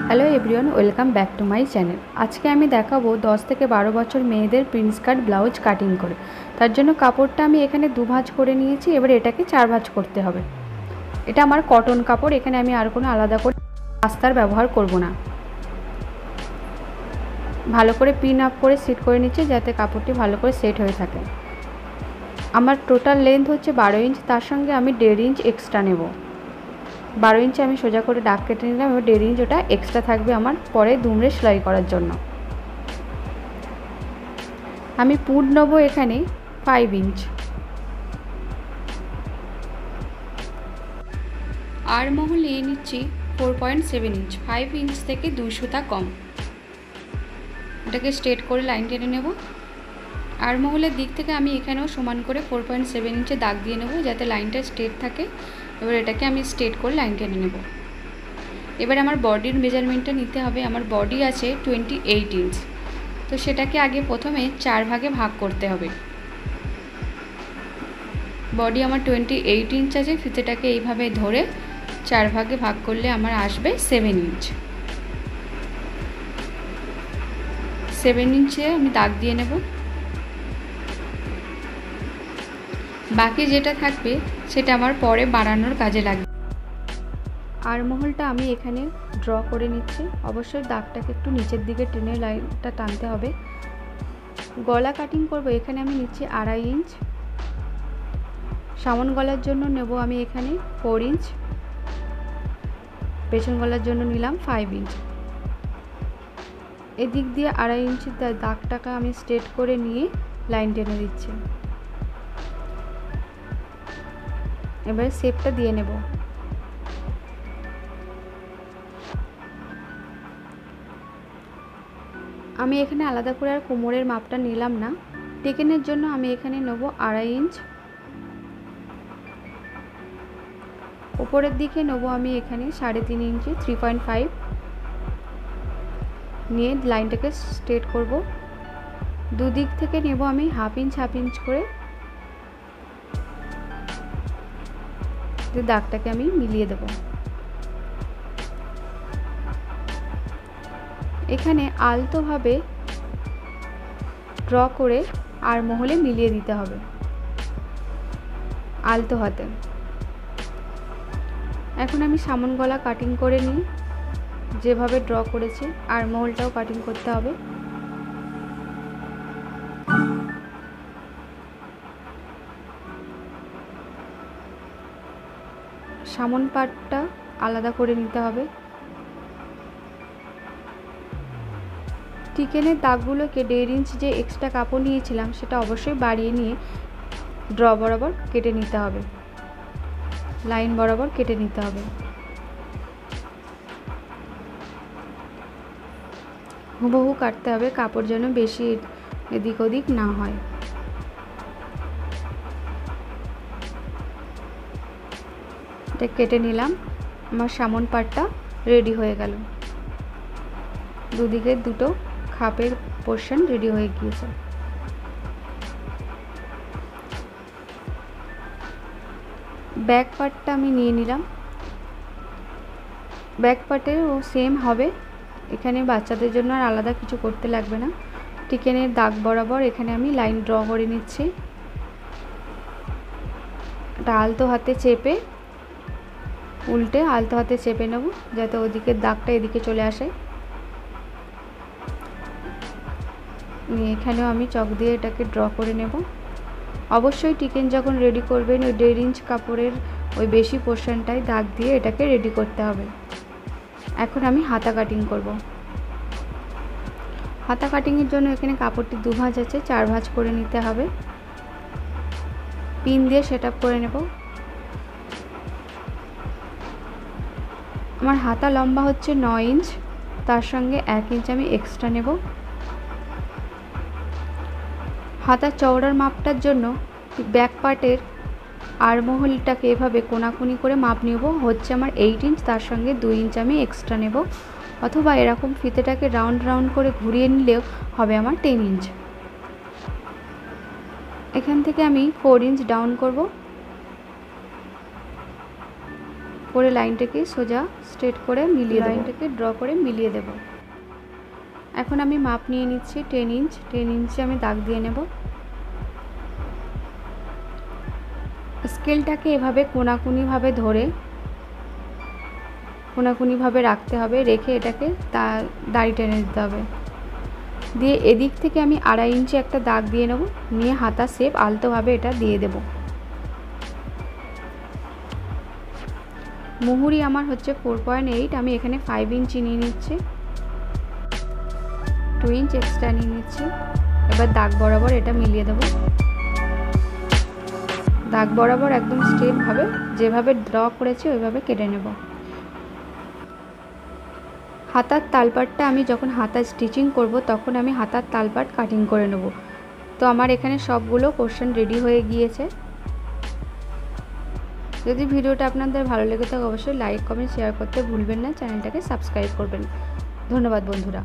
Hello everyone, welcome back to my channel. আজকে আমি দেখাবো 10 থেকে 12 বছর মেয়েদের প্রিন্স কাট ব্লাউজ কাটিং করে। তার জন্য কাপড়টা আমি এখানে 2 ভাঁজ করে নিয়েছি। এবার এটাকে 4 ভাঁজ করতে হবে। এটা আমার কটন কাপড়, এখানে আমি আর কোনো আলাদা করে আস্তার ব্যবহার করব না। ভালো করে পিন আপ করে সেট করে নিচ্ছি যাতে কাপড়টি ভালো করে সেট হয়ে থাকে। আমার টোটাল লেন্থ হচ্ছে 12 ইঞ্চ, তার সঙ্গে আমি 1.5 ইঞ্চ এক্সট্রা নেব। 12 ইঞ্চে আমি সোজা করে দাগ কেটে নিলাম, এবার 1.5 ইঞ্চ ওটা এক্সট্রা থাকবে আমার পরে দুমড়ে সেলাই করার জন্য। আমি পুর নেব এখানে 5 ইঞ্চ। আর মহল নিয়ে নিচ্ছি 4.7 ইঞ্চ, 5 ইঞ্চ থেকে 2 সুতা কম। এটাকে স্ট্রেট করে লাইন টেনে নেব। আর মহলের দিক থেকে আমি এখানেও সমান করে 4.7 ইঞ্চে দাগ দিয়ে নেব যাতে লাইনটা স্ট্রেট থাকে। এবার এটাকে আমি স্ট্রেট করে লাইন টেনে নেব। এবার আমার বডির মেজারমেন্টটা নিতে হবে। আমার বডি আছে 28 ইঞ্চ, তো সেটাকে আগে প্রথমে 4 ভাগে ভাগ করতে হবে। বডি আমার 28 ইঞ্চ আছে, ফিতেটাকে এইভাবে ধরে 4 ভাগে ভাগ করলে আমার আসবে 7 ইঞ্চ। 7 ইঞ্চে আমি দাগ দিয়ে নেব। বাকি যেটা থাকবে সেটা আমার পরে বাড়ানোর কাজে লাগবে। আর মহলটা আমি এখানে ড্র করে নিচ্ছি। অবশ্যই দাগটাকে একটু নিচের দিকে টেনে লাইনটা টানতে হবে। গলা কাটিং করব, এখানে আমি নিচ্ছি 2.5 ইঞ্চ। সামন গলার জন্য নেব আমি এখানে 4 ইঞ্চ। পেছন গলার জন্য নিলাম 5 ইঞ্চ। এদিক দিয়ে 2.5 ইঞ্চি দাগটাকে আমি স্ট্রেট করে নিয়ে লাইন টেনে দিচ্ছি। এবার শেপটা দিয়ে নেব। আমি এখানে আলাদা করে আর কোমরের মাপটা নিলাম না। টেকেনের জন্য আমি এখানে নেব 2.5 ইঞ্চ। উপরের দিকে নেব আমি এখানে 3.5 ইঞ্চি, 3.5 নিয়ে লাইনটাকে স্ট্রেট করব। দুদিক থেকে নেব আমি হাফ ইঞ্চ করে দাগটাকে আমি মিলিয়ে দেব। এখানে আলতোভাবে ড্র করে আর মহলে মিলিয়ে দিতে হবে আলতো হাতে। এখন আমি সামন গলা কাটিং করে নিই, যেভাবে ড্র করেছি আর মহলটাও কাটিং করতে হবে। সামন পার্টটা আলাদা করে নিতে হবে। চিকেনের দাগগুলোকে 1.5 ইঞ্চ যে এক্সট্রা কাপড় নিয়েছিলাম সেটা অবশ্যই বাড়িয়ে নিয়ে ড্র বরাবর কেটে নিতে হবে, লাইন বরাবর কেটে নিতে হবে। হুবহু কাটতে হবে, কাপড় যেন বেশি এদিক ওদিক না হয়। এটা কেটে নিলাম, আমার সামন পার্টটা রেডি হয়ে গেল। দুদিকে দুটো খাপের পোর্শন রেডি হয়ে গিয়েছে। ব্যাক পার্টটা আমি নিয়ে নিলাম। ব্যাক পার্টেও সেম হবে, এখানে বাচ্চাদের জন্য আর আলাদা কিছু করতে লাগবে না। চিকেনের দাগ বরাবর এখানে আমি লাইন ড্র করে নিচ্ছি। এটা আলতো হাতে চেপে উল্টে আলতো হাতে চেপে নেব যাতে ওদিকের দাগটা এদিকে চলে আসে। এখানেও আমি চক দিয়ে এটাকে ড্র করে নেব। অবশ্যই চিকেন যখন রেডি করবেন ওই 1.5 ইঞ্চ কাপড়ের ওই বেশি পোর্শনটাই দাগ দিয়ে এটাকে রেডি করতে হবে। এখন আমি হাতা কাটিং করব। হাতা কাটিংয়ের জন্য এখানে কাপড়টি 2 ভাঁজ আছে, 4 ভাঁজ করে নিতে হবে। পিন দিয়ে সেট আপ করে নেব। আমার হাতা লম্বা হচ্ছে 9 ইঞ্চ, তার সঙ্গে 1 ইঞ্চ আমি এক্সট্রা নেব। হাতা চওড়ার মাপটার জন্য ব্যাক পার্টের আরমহলটাকে এভাবে কোনাকুনি করে মাপ নেব। হচ্ছে আমার 8 ইঞ্চ, তার সঙ্গে 2 ইঞ্চ আমি এক্সট্রা নেব, অথবা এরকম ফিতেটাকে রাউন্ড রাউন্ড করে ঘুরিয়ে নিলেও হবে আমার 10 ইঞ্চ। এখান থেকে আমি 4 ইঞ্চ ডাউন করব। করে লাইনটাকে সোজা স্ট্রেট করে মিলিয়ে দেব, লাইনটাকে ড্র করে মিলিয়ে দেব। এখন আমি মাপ নিয়ে নিচ্ছি 10 ইঞ্চ। 10 ইঞ্চে আমি দাগ দিয়ে নেব। স্কেলটাকে এভাবে কোনাকুনিভাবে ধরে কোনাকুনিভাবে রাখতে হবে, রেখে এটাকে দাড়ি টেনে দিতে হবে। দিয়ে এদিক থেকে আমি 2.5 ইঞ্চি একটা দাগ দিয়ে নেব, নিয়ে হাতা শেপ আলতোভাবে এটা দিয়ে দেব। মুহুরি আমার হচ্ছে 4.8, আমি এখানে 5 ইঞ্চি নিয়ে নিচ্ছি, 2 ইঞ্চ এক্সট্রা নিয়ে নিচ্ছি। এবার দাগ বরাবর এটা মিলিয়ে দেব। দাগ বরাবর একদম স্ট্রেটভাবে যেভাবে ড্র করেছি ওইভাবে কেটে নেব। হাতার তালপাটটা আমি যখন হাতা স্টিচিং করব তখন আমি হাতার তালপাট কাটিং করে নেব। তো আমার এখানে সবগুলো পোরশন রেডি হয়ে গিয়েছে। যদি ভিডিওটা আপনাদের ভালো লেগে থাকে অবশ্যই লাইক কমেন্ট শেয়ার করতে ভুলবেন না, চ্যানেলটাকে সাবস্ক্রাইব করবেন। ধন্যবাদ বন্ধুরা।